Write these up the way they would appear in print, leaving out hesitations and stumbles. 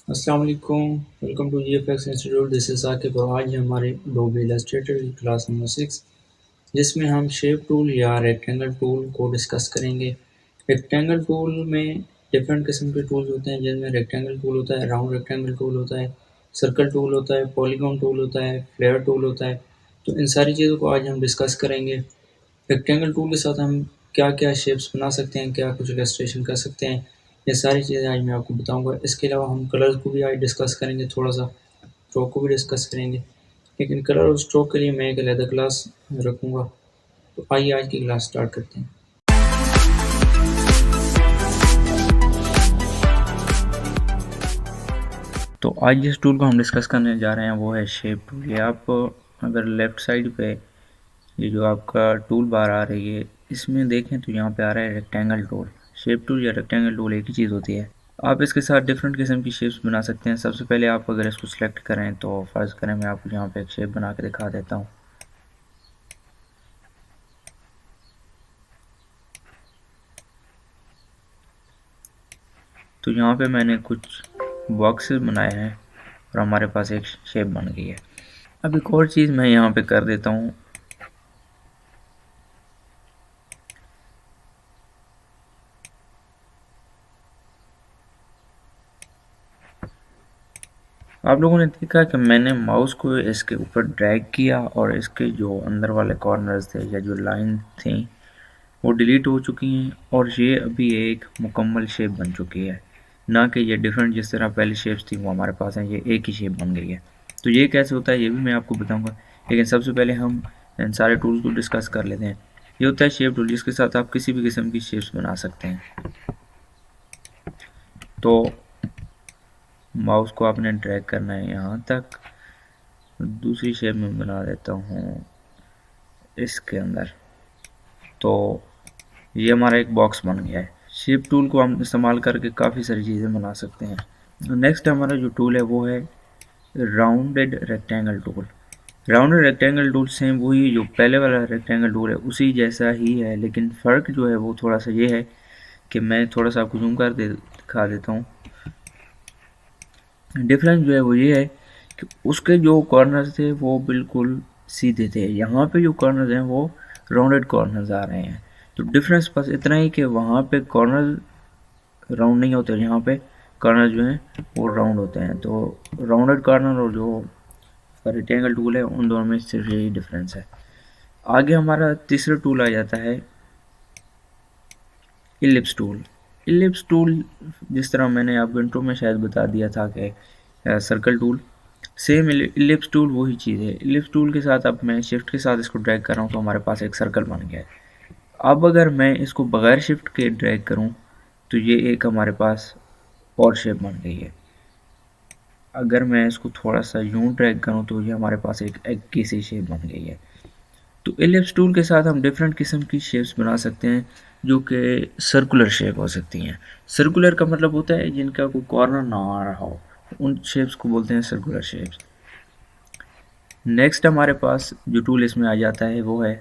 अस्सलाम वालेकुम। Welcome to GFX institute. This is Saqib और आज हमारे अडोबी इलस्ट्रेटर की क्लास नंबर 6 जिसमें हम शेप टूल या रेक्टेंगल टूल को डिस्कस करेंगे। रेक्टेंगल टूल में डिफरेंट किस्म के टूल्स होते हैं जिनमें रेक्टेंगल टूल होता है, राउंड रेक्टेंगल टूल होता है, सर्कल टूल होता है, पॉलीगॉन टूल होता है, फ्लेयर टूल होता है। तो इन सारी चीज़ों को आज हम डिस्कस करेंगे। रेक्टेंगल टूल के साथ हम क्या-क्या शेप्स बना सकते हैं, क्या कुछ इलस्ट्रेशन कर सकते हैं, ये सारी चीज़ें आज मैं आपको बताऊँगा। इसके अलावा हम कलर्स को भी आज डिस्कस करेंगे थोड़ा-सा, स्ट्रोक को भी डिस्कस करेंगे। लेकिन कलर और स्ट्रोक के लिए मैं एक अलग क्लास रखूँगा। तो आइए आज की क्लास स्टार्ट करते हैं। तो आज जिस टूल को हम डिस्कस करने जा रहे हैं वो है शेप टूल। ये आप अगर लेफ़्ट साइड पे ये जो आपका टूल बार आ रही है इसमें देखें तो यहाँ पे आ रहा है रेक्टेंगल टूल। शेप टूल या रेक्टेंगल टूल एक ही चीज़ होती है। आप इसके साथ डिफरेंट किस्म की शेप्स बना सकते हैं। सबसे पहले आप अगर इसको सिलेक्ट करें तो फ़र्ज़ करें मैं आपको यहाँ पे एक शेप बना के दिखा देता हूँ। तो यहाँ पे मैंने कुछ बॉक्सेस बनाए हैं और हमारे पास एक शेप बन गई है। अब एक और चीज़ मैं यहाँ पे कर देता हूँ। आप लोगों ने देखा कि मैंने माउस को इसके ऊपर ड्रैग किया और इसके जो अंदर वाले कॉर्नर्स थे या जो लाइन थी वो डिलीट हो चुकी हैं और ये अभी एक मुकम्मल शेप बन चुकी है, ना कि ये डिफरेंट जिस तरह पहली शेप्स थी वो हमारे पास हैं। ये एक ही शेप बन गई है। तो ये कैसे होता है ये भी मैं आपको बताऊंगा, लेकिन सबसे पहले हम इन सारे टूल्स को डिस्कस कर लेते हैं। ये होता है शेप टूल जिसके साथ आप किसी भी किस्म की शेप्स बना सकते हैं। तो माउस को आपने ड्रैग करना है यहाँ तक, दूसरी शेप में बना देता हूँ इसके अंदर। तो ये हमारा एक बॉक्स बन गया है। शेप टूल को हम इस्तेमाल करके काफ़ी सारी चीज़ें बना सकते हैं। नेक्स्ट हमारा जो टूल है वो है rounded rectangle tool. Rounded rectangle tool same वही जो पहले वाला रेक्टेंगल टूल है उसी जैसा ही है, लेकिन फ़र्क जो है वो थोड़ा सा ये है कि मैं थोड़ा सा आपको जूम कर दिखा देता हूँ। डिफरेंस जो है वो ये है कि उसके जो कॉर्नर्स थे वो बिल्कुल सीधे थे, यहाँ पे जो कॉर्नर्स हैं वो राउंडेड कॉर्नर्स आ रहे हैं। तो डिफरेंस बस इतना ही कि वहाँ पे कॉर्नर राउंड नहीं होते, यहाँ पे कॉर्नर जो हैं वो राउंड होते हैं। तो राउंडेड कॉर्नर और जो रेक्टेंगल टूल है उन दोनों में सिर्फ यही डिफरेंस है। आगे हमारा तीसरा टूल आ जाता है इलिप्स टूल। इलिप्स टूल जिस तरह मैंने आपको इंट्रो में शायद बता दिया था कि circle tool, same ellipse tool वही चीज़ है। इलिप्स टूल के साथ अब मैं शिफ्ट के साथ इसको ड्रैग कर रहा हूँ तो हमारे पास एक सर्कल बन गया है। अब अगर मैं इसको बगैर शिफ्ट के ड्रैग करूँ तो ये एक हमारे पास और शेप बन गई है। अगर मैं इसको थोड़ा सा यूं ड्रैग करूँ तो ये हमारे पास एक की सी शेप बन गई है। तो इलिप्स टूल के साथ हम डिफरेंट किस्म की शेप्स बना सकते हैं जो कि सर्कुलर शेप हो सकती हैं। सर्कुलर का मतलब होता है जिनका कोई कॉर्नर ना आ रहा हो, उन शेप्स को बोलते हैं सर्कुलर शेप्स। नेक्स्ट हमारे पास जो टूल इसमें आ जाता है वो है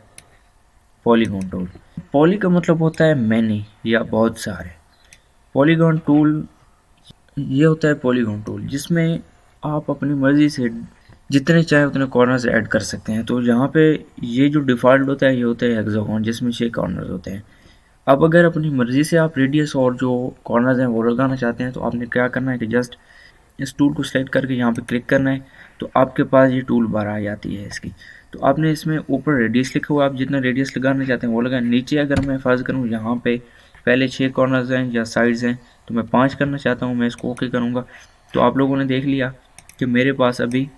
पॉलीगॉन टूल। पॉली का मतलब होता है मैनी या बहुत सारे। पॉलीगॉन टूल ये होता है पॉलीगॉन टूल जिसमें आप अपनी मर्ज़ी से जितने चाहे उतने कॉर्नर्स ऐड कर सकते हैं। तो यहाँ पे ये जो डिफ़ॉल्ट होता है ये होता है हेक्सागोन जिसमें 6 कॉर्नर्स होते हैं। अब अगर अपनी मर्ज़ी से आप रेडियस और जो कॉर्नर्स हैं वो लगाना चाहते हैं तो आपने क्या करना है कि जस्ट इस टूल को सेलेक्ट करके यहाँ पे क्लिक करना है तो आपके पास ये टूल बार आ जाती है इसकी। तो आपने इसमें ऊपर रेडियस लिखा हुआ, आप जितना रेडियस लगाना चाहते हैं वो लगाएं। नीचे अगर मैं फ़र्ज़ करूँ यहाँ पे पहले 6 कॉर्नर्स हैं या साइड्स हैं तो मैं 5 करना चाहता हूँ, मैं इसको ओके करूँगा। तो आप लोगों ने देख लिया कि मेरे पास अभी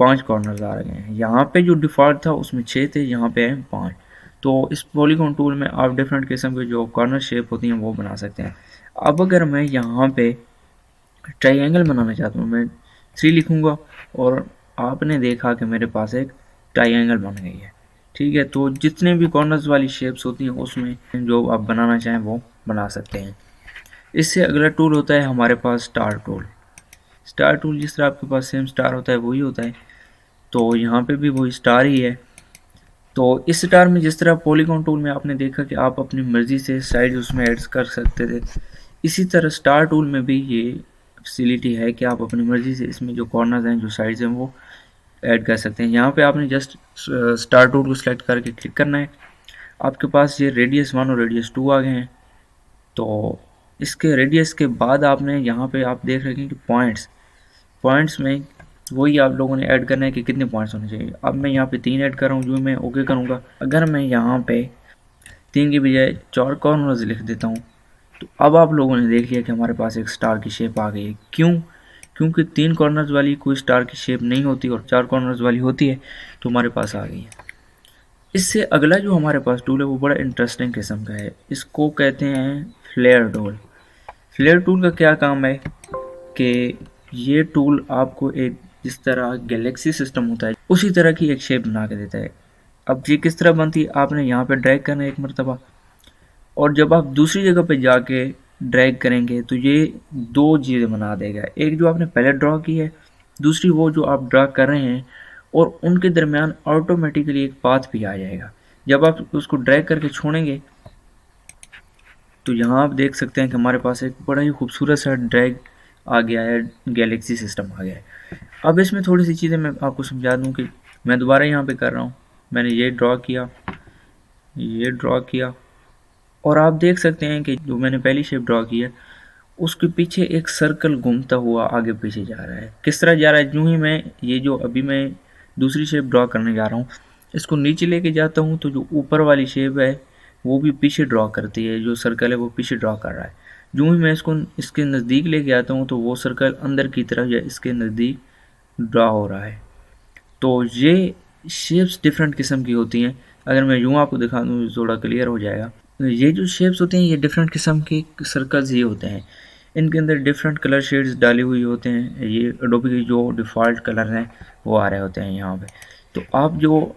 5 कॉर्नर्स आ रहे हैं। यहाँ पे जो डिफ़ॉल्ट था उसमें 6 थे, यहाँ पे हैं 5। तो इस पॉलीगॉन टूल में आप डिफरेंट किस्म के जो कॉर्नर शेप होती हैं वो बना सकते हैं। अब अगर मैं यहाँ पे ट्रायंगल बनाना चाहता हूँ, मैं 3 लिखूँगा और आपने देखा कि मेरे पास एक ट्रायंगल बन गई है। ठीक है, तो जितने भी कॉर्नर्स वाली शेप्स होती हैं उसमें जो आप बनाना चाहें वो बना सकते हैं। इससे अगला टूल होता है हमारे पास स्टार टूल। स्टार टूल जिस तरह आपके पास सेम स्टार होता है वही होता है, तो यहाँ पे भी वही स्टार ही है। तो इस स्टार में जिस तरह पॉलीगॉन टूल में आपने देखा कि आप अपनी मर्ज़ी से साइड उसमें ऐड कर सकते थे, इसी तरह स्टार टूल में भी ये फैसिलिटी है कि आप अपनी मर्ज़ी से इसमें जो कॉर्नर्स हैं, जो साइड्स हैं, वो ऐड कर सकते हैं। यहाँ पे आपने जस्ट स्टार टूल को सिलेक्ट करके क्लिक करना है। आपके पास ये रेडियस 1 और रेडियस 2 आ गए हैं। तो इसके रेडियस के बाद आपने यहाँ पे आप देख रहे हैं कि पॉइंट्स में वही आप लोगों ने ऐड करना है कि कितने पॉइंट्स होने चाहिए। अब मैं यहाँ पे 3 ऐड कर रहा हूँ, जो मैं ओके करूँगा। अगर मैं यहाँ पे 3 की बजाय 4 कॉर्नर्स लिख देता हूँ, तो अब आप लोगों ने देख लिया कि हमारे पास एक स्टार की शेप आ गई है। क्यों? क्योंकि 3 कॉर्नर्स वाली कोई स्टार की शेप नहीं होती और 4 कॉर्नर्स वाली होती है, तो हमारे पास आ गई है। इससे अगला जो हमारे पास टूल है वो बड़ा इंटरेस्टिंग किस्म का है। इसको कहते हैं फ्लेयर टूल। फ्लेयर टूल का क्या काम है कि ये टूल आपको एक जिस तरह गैलेक्सी सिस्टम होता है उसी तरह की एक शेप बना के देता है। अब ये किस तरह बनती है, आपने यहाँ पे ड्रैग करना है एक मरतबा, और जब आप दूसरी जगह पे जाके ड्रैग करेंगे तो ये 2 चीज़ें बना देगा। एक जो आपने पहले ड्रॉ की है, दूसरी वो जो आप ड्रॉ कर रहे हैं, और उनके दरमियान ऑटोमेटिकली एक पाथ भी आ जाएगा। जब आप उसको ड्रैग करके छोड़ेंगे तो यहाँ आप देख सकते हैं कि हमारे पास एक बड़ा ही खूबसूरत सा ड्रैग आ गया है, गैलेक्सी सिस्टम आ गया है। अब इसमें थोड़ी सी चीज़ें मैं आपको समझा दूँ कि मैं दोबारा यहाँ पे कर रहा हूँ। मैंने ये ड्रॉ किया और आप देख सकते हैं कि जो मैंने पहली शेप ड्रॉ की है उसके पीछे एक सर्कल घूमता हुआ आगे पीछे जा रहा है। किस तरह जा रहा है? यूँ ही मैं ये जो अभी मैं दूसरी शेप ड्रॉ करने जा रहा हूँ, इसको नीचे लेके जाता हूँ तो जो ऊपर वाली शेप है वो भी पीछे ड्रॉ करती है, जो सर्कल है वो पीछे ड्रॉ कर रहा है। यूँ ही मैं इसको इसके नज़दीक लेके आता हूँ तो वो सर्कल अंदर की तरफ या इसके नज़दीक ड्रॉ हो रहा है। तो ये शेप्स डिफरेंट किस्म की होती हैं। अगर मैं यूँ आपको दिखा दूँ थोड़ा क्लियर हो जाएगा। ये जो शेप्स होते हैं ये डिफरेंट किस्म के सर्कल्स ये होते हैं। इनके अंदर डिफरेंट कलर शेड्स डाले हुए होते हैं। ये एडोबी के जो डिफ़ॉल्ट कलर हैं वो आ रहे होते हैं यहाँ पे। तो आप जो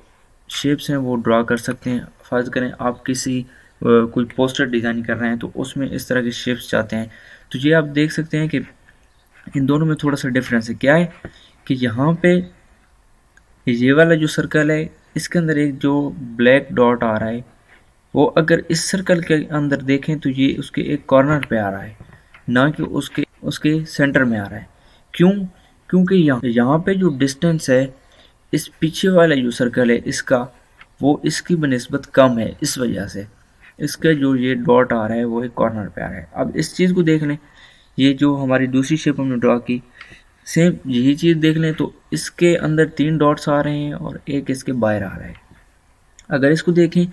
शेप्स हैं वो ड्रा कर सकते हैं। फ़र्ज़ करें आप किसी कोई पोस्टर डिज़ाइन कर रहे हैं तो उसमें इस तरह के शेप्स चाहते हैं, तो ये आप देख सकते हैं कि इन दोनों में थोड़ा सा डिफरेंस है। क्या है कि यहाँ पे ये वाला जो सर्कल है इसके अंदर एक जो ब्लैक डॉट आ रहा है, वो अगर इस सर्कल के अंदर देखें तो ये उसके एक कॉर्नर पे आ रहा है, ना कि उसके उसके सेंटर में आ रहा है। क्यों? क्योंकि यहाँ पे जो डिस्टेंस है इस पीछे वाला जो सर्कल है इसका, वो इसकी बनिस्बत कम है। इस वजह से इसका जो ये डॉट आ रहा है वो एक कॉर्नर पे आ रहा है। अब इस चीज़ को देख लें, ये जो हमारी दूसरी शेप हमने ड्रॉ की, सेम यही चीज़ देख लें तो इसके अंदर 3 डॉट्स आ रहे हैं और एक इसके बाहर आ रहा है। अगर इसको देखें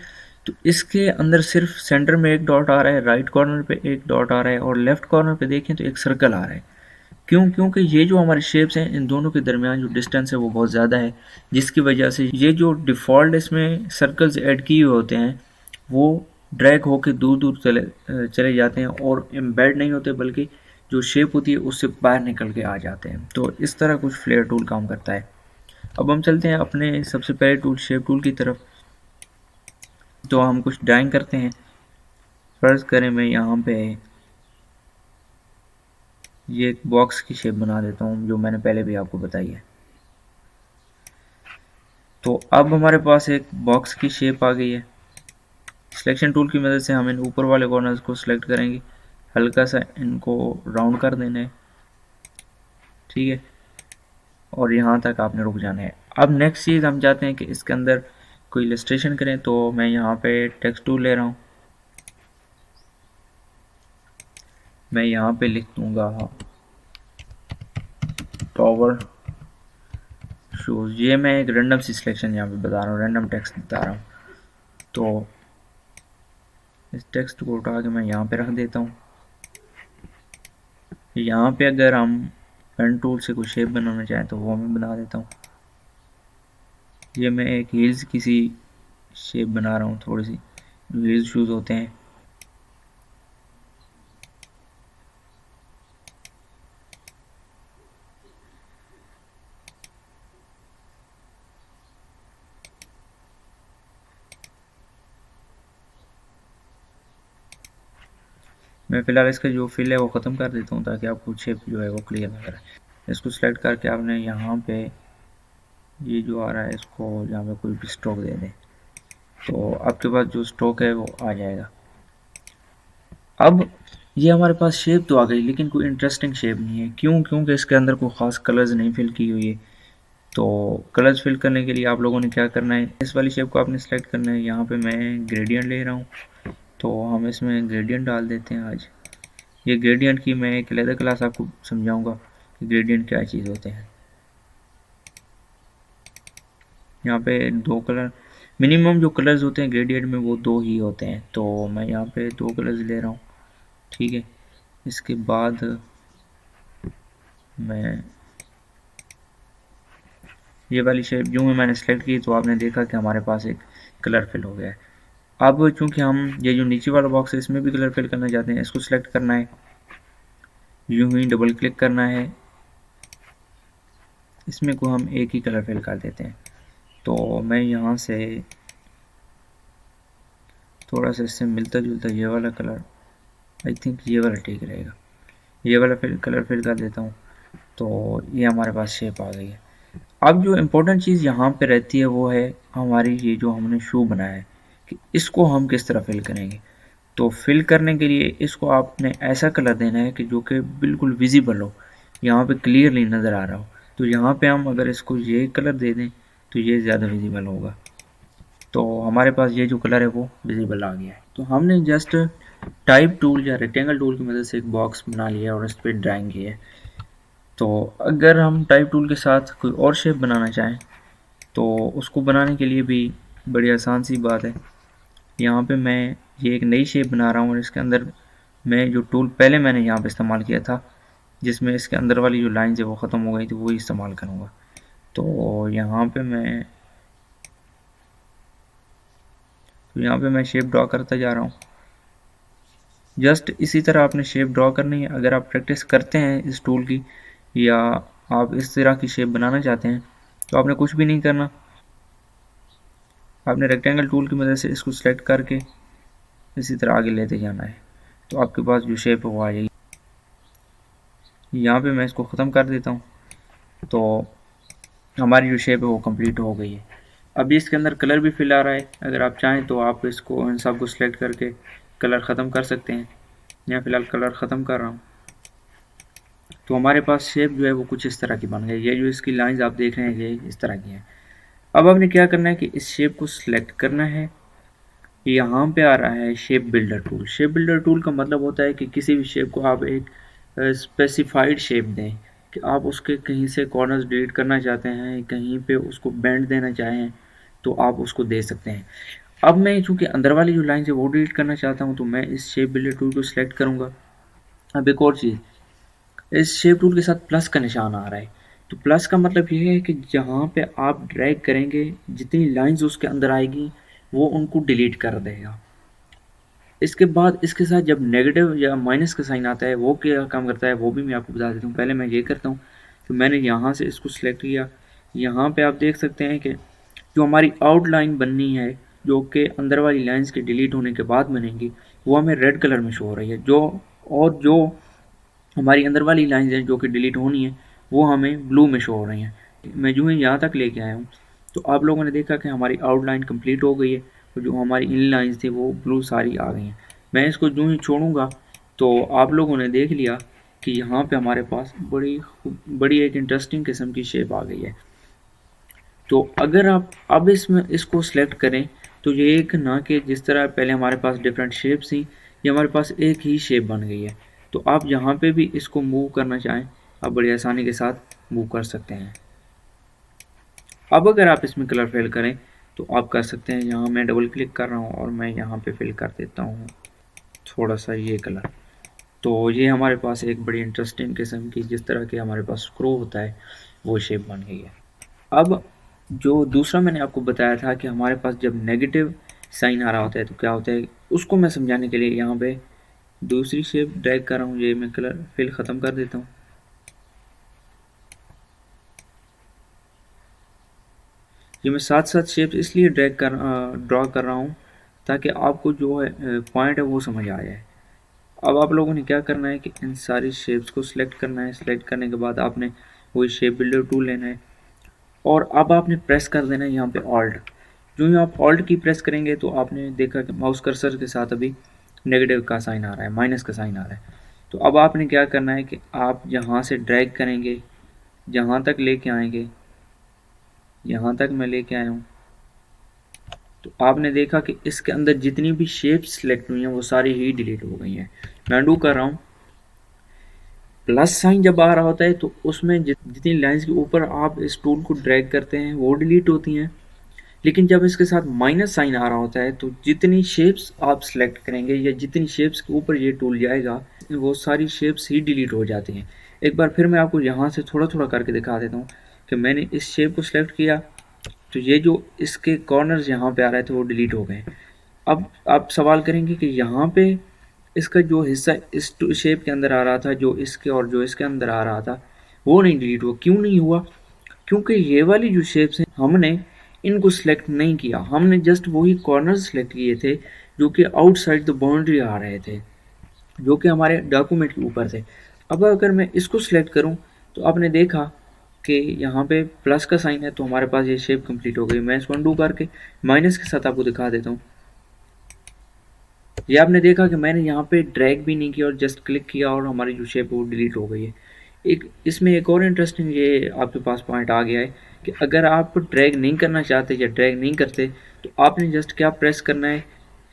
तो इसके अंदर सिर्फ सेंटर में एक डॉट आ रहा है, राइट कॉर्नर पे एक डॉट आ रहा है, और लेफ्ट कॉर्नर पे देखें तो एक सर्कल आ रहा है। क्यों? क्योंकि ये जो हमारे शेप्स हैं इन दोनों के दरमियान जो डिस्टेंस है वो बहुत ज़्यादा है, जिसकी वजह से ये जो डिफ़ॉल्ट इसमें सर्कल्स ऐड किए हुए होते हैं वो ड्रैग होके दूर दूर चले जाते हैं और एम्बेड नहीं होते, बल्कि जो शेप होती है उससे बाहर निकल के आ जाते हैं। तो इस तरह कुछ फ्लेयर टूल काम करता है। अब हम चलते हैं अपने सबसे पहले टूल शेप टूल की तरफ। तो हम कुछ ड्राइंग करते हैं। फ़र्ज़ करें मैं यहाँ पे ये एक बॉक्स की शेप बना देता हूँ, जो मैंने पहले भी आपको बताई है। तो अब हमारे पास एक बॉक्स की शेप आ गई है। सिलेक्शन टूल की मदद से हम इन ऊपर वाले कॉर्नर्स को सिलेक्ट करेंगे, हल्का सा इनको राउंड कर देना है, ठीक है, और यहाँ तक आपने रुक जाना है। अब नेक्स्ट चीज़ हम चाहते हैं कि इसके अंदर कोई इलस्ट्रेशन करें, तो मैं यहाँ पे टेक्स्ट टूल ले रहा हूँ। मैं यहाँ पे लिख दूँगा टॉवर शूज़। ये मैं एक रैंडम सी सिलेक्शन यहाँ पे बता रहा हूँ, रैंडम टेक्स्ट बता रहा हूँ। तो इस टेक्स्ट को उठा के मैं यहाँ पे रख देता हूँ। यहाँ पे अगर हम पेन टूल से कोई शेप बनाना चाहें तो वो मैं बना देता हूँ। ये मैं एक हील्स की सी शेप बना रहा हूँ, थोड़ी सी हील्स शूज़ होते हैं। मैं फ़िलहाल इसका जो फिल है वो ख़त्म कर देता हूँ ताकि आपको शेप जो है वो क्लियर नजर आए। इसको सेलेक्ट करके आपने यहाँ पे ये जो आ रहा है इसको यहाँ पे कोई भी स्ट्रोक दे दें, तो आपके पास जो स्ट्रोक है वो आ जाएगा। अब ये हमारे पास शेप तो आ गई, लेकिन कोई इंटरेस्टिंग शेप नहीं है। क्यों? क्योंकि इसके अंदर कोई ख़ास कलर्स नहीं फिल की हुई है। तो कलर्स फिल करने के लिए आप लोगों ने क्या करना है, इस वाली शेप को आपने सेलेक्ट करना है। यहाँ पे मैं ग्रेडियंट ले रहा हूँ, तो हम इसमें ग्रेडियंट डाल देते हैं आज। ये ग्रेडियंट की मैं एक अलग क्लास आपको समझाऊंगा कि ग्रेडियंट क्या चीज़ होते हैं। यहाँ पे दो कलर, मिनिमम जो कलर्स होते हैं ग्रेडियंट में वो दो ही होते हैं, तो मैं यहाँ पे दो कलर्स ले रहा हूँ। ठीक है, इसके बाद मैं ये वाली शेप जो है मैंने सेलेक्ट की, तो आपने देखा कि हमारे पास एक कलर फिल हो गया है। अब चूंकि हम ये जो नीचे वाला बॉक्स है इसमें भी कलर फिल करना चाहते हैं, इसको सिलेक्ट करना है, यूं ही डबल क्लिक करना है, इसमें को हम एक ही कलर फिल कर देते हैं। तो मैं यहाँ से थोड़ा सा इससे मिलता जुलता ये वाला कलर, आई थिंक ये वाला ठीक रहेगा, ये वाला कलर फिल कर देता हूँ। तो ये हमारे पास शेप आ गई है। अब जो इम्पोर्टेंट चीज़ यहाँ पे रहती है वो है हमारी ये जो हमने शू बनाया है, कि इसको हम किस तरह फिल करेंगे। तो फिल करने के लिए इसको आपने ऐसा कलर देना है कि जो कि बिल्कुल विजिबल हो, यहाँ पे क्लियरली नज़र आ रहा हो। तो यहाँ पे हम अगर इसको ये कलर दे दें तो ये ज़्यादा विजिबल होगा। तो हमारे पास ये जो कलर है वो विजिबल आ गया है। तो हमने जस्ट टाइप टूल या रेक्टेंगल टूल की मदद से एक बॉक्स बना लिया और इस पर ड्राइंग की है। तो अगर हम टाइप टूल के साथ कोई और शेप बनाना चाहें तो उसको बनाने के लिए भी बड़ी आसान सी बात है। यहाँ पे मैं ये एक नई शेप बना रहा हूँ और इसके अंदर मैं जो टूल पहले मैंने यहाँ पे इस्तेमाल किया था, जिसमें इसके अंदर वाली जो लाइन है वो ख़त्म हो गई थी, वो इस्तेमाल करूँगा। तो यहाँ पे मैं शेप ड्रॉ करता जा रहा हूँ। जस्ट इसी तरह आपने शेप ड्रॉ करनी है। अगर आप प्रैक्टिस करते हैं इस टूल की या आप इस तरह की शेप बनाना चाहते हैं तो आपने कुछ भी नहीं करना, आपने रेक्टेंगल टूल की मदद से इसको सेलेक्ट करके इसी तरह आगे लेते जाना है, तो आपके पास जो शेप है वो आ जाएगी। यहाँ पे मैं इसको ख़त्म कर देता हूँ, तो हमारी जो शेप है वो कंप्लीट हो गई है। अभी इसके अंदर कलर भी फिल आ रहा है, अगर आप चाहें तो आप इसको इन सब को सिलेक्ट करके कलर ख़त्म कर सकते हैं। यहाँ फ़िलहाल कलर ख़त्म कर रहा हूँ। तो हमारे पास शेप जो है वो कुछ इस तरह की बन गई। ये जो इसकी लाइंस आप देख रहे हैं ये इस तरह की हैं। अब आपने क्या करना है कि इस शेप को सिलेक्ट करना है। यहाँ पे आ रहा है shape builder tool. Shape builder tool का मतलब होता है कि किसी भी शेप को आप एक स्पेसिफाइड शेप दें, कि आप उसके कहीं से कॉर्नर्स डिलीट करना चाहते हैं, कहीं पे उसको बेंड देना चाहें तो आप उसको दे सकते हैं। अब मैं चूँकि अंदर वाली जो लाइन है वो डिलीट करना चाहता हूँ, तो मैं इस शेप बिल्डर टूल को सिलेक्ट करूँगा। अब एक और चीज़, इस शेप टूल के साथ प्लस का निशान आ रहा है। तो प्लस का मतलब ये है कि जहाँ पे आप ड्रैग करेंगे जितनी लाइंस उसके अंदर आएगी वो उनको डिलीट कर देगा। इसके बाद इसके साथ जब नेगेटिव या माइनस का साइन आता है वो क्या काम करता है वो भी मैं आपको बता देता हूँ। पहले मैं ये करता हूँ, तो मैंने यहाँ से इसको सिलेक्ट किया। यहाँ पे आप देख सकते हैं कि जो हमारी आउटलाइन बननी है, जो कि अंदर वाली लाइंस के डिलीट होने के बाद बनेंगी, वो हमें रेड कलर में शो हो रही है। जो हमारी अंदर वाली लाइंस हैं जो कि डिलीट होनी है वो हमें ब्लू में शो हो रही हैं। मैं जो ही यहाँ तक लेके आया हूँ तो आप लोगों ने देखा कि हमारी आउटलाइन कंप्लीट हो गई है और जो हमारी इन लाइंस थी वो ब्लू सारी आ गई हैं। मैं इसको जो ही छोड़ूंगा तो आप लोगों ने देख लिया कि यहाँ पे हमारे पास बड़ी बड़ी एक इंटरेस्टिंग किस्म की शेप आ गई है। तो अगर आप अब इसमें इसको सिलेक्ट करें तो ये एक ना कि जिस तरह पहले हमारे पास डिफरेंट शेप्स थी, ये हमारे पास एक ही शेप बन गई है। तो आप जहाँ पे भी इसको मूव करना चाहें आप बड़ी आसानी के साथ मूव कर सकते हैं। अब अगर आप इसमें कलर फिल करें तो आप कर सकते हैं। यहाँ मैं डबल क्लिक कर रहा हूँ और मैं यहाँ पे फिल कर देता हूँ थोड़ा सा ये कलर। तो ये हमारे पास एक बड़ी इंटरेस्टिंग किस्म की, जिस तरह के हमारे पास स्क्रू होता है, वो शेप बन गई है। अब जो दूसरा मैंने आपको बताया था कि हमारे पास जब नेगेटिव साइन आ रहा होता है तो क्या होता है, उसको मैं समझाने के लिए यहाँ पे दूसरी शेप ड्रैग कर रहा हूँ। ये मैं कलर फिल ख़त्म कर देता हूँ। ये मैं साथ साथ शेप्स इसलिए ड्रॉ कर रहा हूँ ताकि आपको जो है पॉइंट है वो समझ आ जाए। अब आप लोगों ने क्या करना है कि इन सारी शेप्स को सिलेक्ट करना है। सिलेक्ट करने के बाद आपने वही शेप बिल्डर टूल लेना है और अब आपने प्रेस कर देना है यहाँ पे ऑल्ट। जो ही आप ऑल्ट की प्रेस करेंगे तो आपने देखा कि माउस कर्सर के साथ अभी नेगेटिव का साइन आ रहा है, माइनस का साइन आ रहा है। तो अब आपने क्या करना है कि आप यहाँ से ड्रैग करेंगे, जहाँ तक लेके आएंगे, यहाँ तक मैं लेके आया हूँ, तो आपने देखा कि इसके अंदर जितनी भी शेप्स सिलेक्ट हुई हैं वो सारी ही डिलीट हो गई हैं। मैं अनडू कर रहा हूँ। प्लस साइन जब आ रहा होता है तो उसमें जितनी लाइंस के ऊपर आप इस टूल को ड्रैग करते हैं वो डिलीट होती हैं, लेकिन जब इसके साथ माइनस साइन आ रहा होता है तो जितनी शेप्स आप सिलेक्ट करेंगे या जितनी शेप्स के ऊपर ये टूल जाएगा वो सारी शेप्स ही डिलीट हो जाती हैं। एक बार फिर मैं आपको यहाँ से थोड़ा थोड़ा करके दिखा देता हूँ कि मैंने इस शेप को सिलेक्ट किया तो ये जो इसके कॉर्नर्स यहाँ पे आ रहे थे वो डिलीट हो गए। अब आप सवाल करेंगे कि यहाँ पे इसका जो हिस्सा इस शेप के अंदर आ रहा था, जो इसके और जो इसके अंदर आ रहा था, वो नहीं डिलीट हुआ। क्यों नहीं हुआ? क्योंकि ये वाली जो शेप्स हैं हमने इनको सिलेक्ट नहीं किया, हमने जस्ट वही कॉर्नर सेलेक्ट किए थे जो कि आउटसाइड द बाउंड्री आ रहे थे, जो कि हमारे डॉक्यूमेंट के ऊपर थे। अब अगर मैं इसको सिलेक्ट करूं तो आपने देखा कि यहाँ पे प्लस का साइन है तो हमारे पास ये शेप कंप्लीट हो गई। मैं इसको अनडू करके माइनस के साथ आपको दिखा देता हूँ। ये आपने देखा कि मैंने यहाँ पे ड्रैग भी नहीं किया और जस्ट क्लिक किया और हमारी जो शेप है वो डिलीट हो गई है। एक इसमें एक और इंटरेस्टिंग ये आपके पास पॉइंट आ गया है कि अगर आप ड्रैग नहीं करना चाहते या ड्रैग नहीं करते तो आपने जस्ट क्या प्रेस करना है,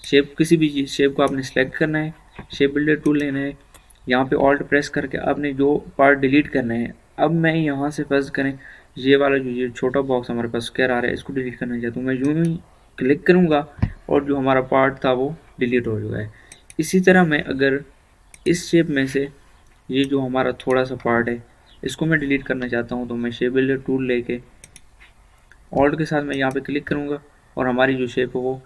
शेप किसी भी शेप को आपने सेलेक्ट करना है, शेप बिल्डर टूल लेना है, यहाँ पे ऑल्ट प्रेस करके आपने जो पार्ट डिलीट करना है। अब मैं यहाँ से फर्ज करें ये वाला जो ये छोटा बॉक्स हमारे पास स्क्वायर आ रहा है इसको डिलीट करना चाहता हूँ, मैं यूँ ही क्लिक करूँगा और जो हमारा पार्ट था वो डिलीट हो चुका है। इसी तरह मैं अगर इस शेप में से ये जो हमारा थोड़ा सा पार्ट है इसको मैं डिलीट करना चाहता हूँ तो मैं शेप बिल्डर टूल लेके ऑल्ट के साथ मैं यहाँ पे क्लिक करूँगा और हमारी जो शेप है वो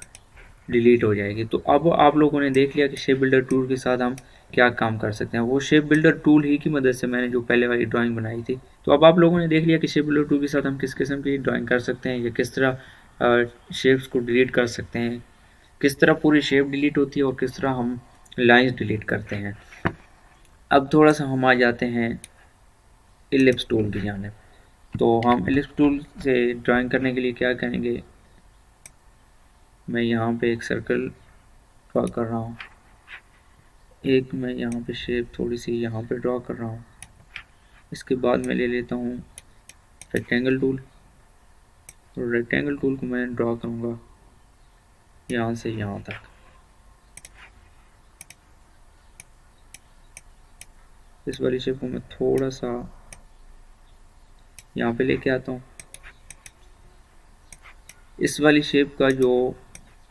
डिलीट हो जाएगी। तो अब आप लोगों ने देख लिया कि शेप बिल्डर टूल के साथ हम क्या काम कर सकते हैं। वो शेप बिल्डर टूल ही की मदद से मैंने जो पहले वाली ड्राइंग बनाई थी। तो अब आप लोगों ने देख लिया कि शेप बिल्डर टूल के साथ हम किस किस्म की ड्राइंग कर सकते हैं या किस तरह शेप्स को डिलीट कर सकते हैं, किस तरह पूरी शेप डिलीट होती है और किस तरह हम लाइंस डिलीट करते हैं। अब थोड़ा सा हम आ जाते हैं इलिप्स टूल की जानिब। तो हम इलिप्स टूल से ड्राइंग करने के लिए क्या करेंगे, मैं यहाँ पे एक सर्कल ड्रॉ कर रहा हूँ, एक मैं यहाँ पे शेप थोड़ी सी यहाँ पे ड्रॉ कर रहा हूँ। इसके बाद मैं ले लेता हूँ रेक्टेंगल टूल और रेक्टेंगल टूल को मैं ड्रॉ करूँगा यहाँ से यहाँ तक। इस वाली शेप को मैं थोड़ा सा यहाँ पे लेके आता हूँ। इस वाली शेप का जो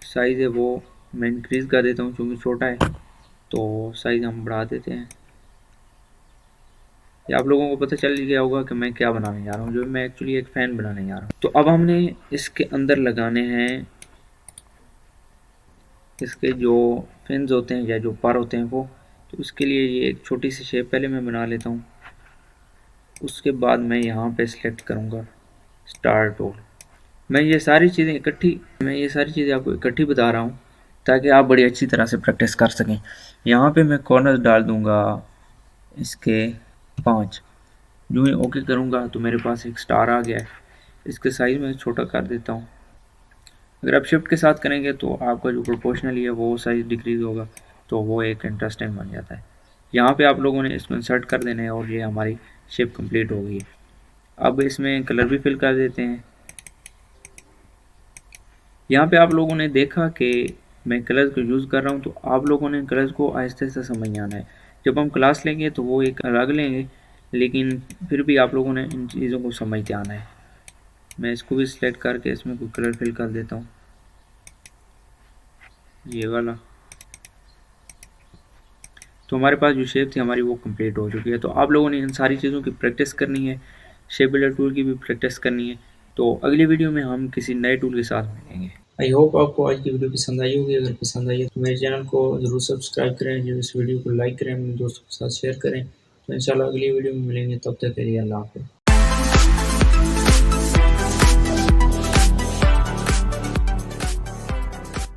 साइज़ है वो मैं इंक्रीज़ कर देता हूँ क्योंकि छोटा है, तो साइज़ हम बढ़ा देते हैं। ये आप लोगों को पता चल गया होगा कि मैं क्या बनाने जा रहा हूँ, जो मैं एक्चुअली एक फ़ैन बनाने जा रहा हूँ। तो अब हमने इसके अंदर लगाने हैं इसके जो फिन्स होते हैं या जो पर होते हैं वो। तो उसके लिए ये एक छोटी सी शेप पहले मैं बना लेता हूँ। उसके बाद मैं यहाँ पे सिलेक्ट करूँगा स्टार टूल। मैं ये सारी चीज़ें आपको इकट्ठी बता रहा हूँ ताकि आप बड़ी अच्छी तरह से प्रैक्टिस कर सकें। यहाँ पे मैं कॉर्नर डाल दूँगा इसके 5। जो ही ओके करूँगा तो मेरे पास एक स्टार आ गया है। इसके साइज़ में छोटा कर देता हूँ। अगर आप शिफ्ट के साथ करेंगे तो आपका जो प्रोपोर्शनली है वो साइज़ डिक्रीज़ होगा, तो वो एक इंटरेस्टिंग बन जाता है। यहाँ पे आप लोगों ने इसको इंसर्ट कर देना है और ये हमारी शेप कंप्लीट हो गई है। अब इसमें कलर भी फिल कर देते हैं। यहाँ पे आप लोगों ने देखा कि मैं कलर्स को यूज़ कर रहा हूँ, तो आप लोगों ने कलर्स को आहिस्ते से समझ आना है। जब हम क्लास लेंगे तो वो एक अलग लेंगे, लेकिन फिर भी आप लोगों ने इन चीज़ों को समझते आना है। मैं इसको भी सिलेक्ट करके इसमें कोई कलर फिल कर देता हूँ, ये वाला। तो हमारे पास जो शेप थी हमारी वो कंप्लीट हो चुकी है। तो आप लोगों ने इन सारी चीज़ों की प्रैक्टिस करनी है, शेप बिल्डर टूल की भी प्रैक्टिस करनी है। तो अगली वीडियो में हम किसी नए टूल के साथ मिलेंगे। आई होप आपको आज की वीडियो पसंद आई होगी। अगर पसंद आई है तो मेरे चैनल को ज़रूर सब्सक्राइब करें, जो इस वीडियो को लाइक करें, अपने दोस्तों के साथ शेयर करें। तो इंशाल्लाह अगली वीडियो में मिलेंगे, तब तक के लिए अल्लाह हाफ़िज़।